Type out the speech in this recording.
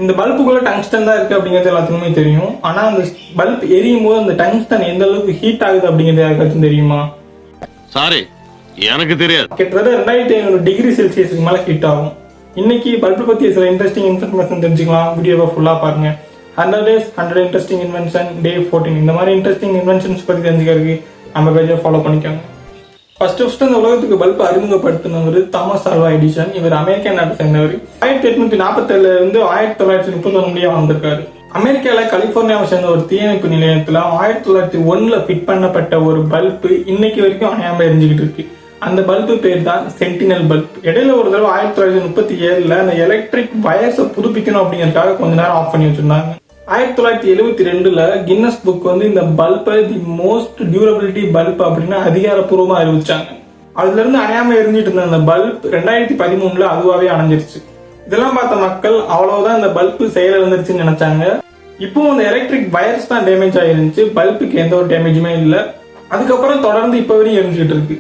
இந்த பல்புக்குள்ள டங்ஸ்டன் தான் இருக்கு அப்படிங்கிறது எல்லாத்துக்குமே தெரியும். ஆனா அந்த பல்ப் எரியும் போது அந்த டங்ஸ்டன் எந்த அளவுக்கு ஹீட் ஆகுது அப்படிங்கிறது யாருக்காச்சும் தெரியுமா? சாரி, எனக்கு தெரியாது. கிட்டத்தட்ட 2500 டிகிரி செல்சியஸுக்கு மேல ஹீட் ஆகும். இன்னைக்கு பல்பு பத்தி சில இன்ட்ரெஸ்டிங் இன்ஃபர்மேஷன் தெரிஞ்சுக்கலாம். வீடியோவை ஃபுல்லா பாருங்க. 100 days 100 இன்ட்ரெஸ்டிங் இன்வென்ஷன் டே 14 இந்த மாதிரி இன்ட்ரெஸ்டிங் இன்வென்ஷன்ஸ் பத்தி தெரிஞ்சுக்கிறதுக்கு நம்ம பேஜை ஃபாலோ பண்ணிக்கோங்க. ஃபர்ஸ்ட் இந்த உலகத்துக்கு பல்ப் அறிமுகப்படுத்தினவர் தாமஸ் ஆல்வா எடிசன். இவர் அமெரிக்கா நாட்டை சேர்ந்தவர். 1847 இருந்து 1931 முடிய வந்திருக்காரு. அமெரிக்கால கலிபோர்னியாவை சேர்ந்த ஒரு தீயணைப்பு நிலையத்துல 1901 ஃபிட் பண்ணப்பட்ட ஒரு பல்பு இன்னைக்கு வரைக்கும் அணையாம எரிஞ்சுக்கிட்டு இருக்கு. அந்த பல்பு பேர் தான் சென்டினல் பல்ப். இடையில ஒரு தடவை 1937 அந்த எலக்ட்ரிக் வயர்ஸை புதுப்பிக்கணும் அப்படிங்கறதுக்காக கொஞ்ச நேரம் ஆஃப் பண்ணி வச்சிருந்தாங்க. 1972 கின்னஸ் புக் இந்த பல்பை தி மோஸ்ட் டியூரபிலிட்டி பல்ப் அப்படின்னு அதிகாரப்பூர்வமா அறிவிச்சாங்க. அதுல இருந்து அணையாம எரிஞ்சிட்டு இருந்த அந்த பல்ப் 2013 அதுவாவே அணைஞ்சிருச்சு. இதெல்லாம் பார்த்த மக்கள் அவ்வளவுதான் இந்த பல்பு செயலிழந்துருச்சுன்னு நினைச்சாங்க. இப்போ அந்த எலக்ட்ரிக் வயர்ஸ் தான் டேமேஜ் ஆயிருந்துச்சு, பல்புக்கு எந்த ஒரு டேமேஜுமே இல்லை. அதுக்கப்புறம் தொடர்ந்து இப்ப வரையும் எரிஞ்சுட்டு இருக்கு.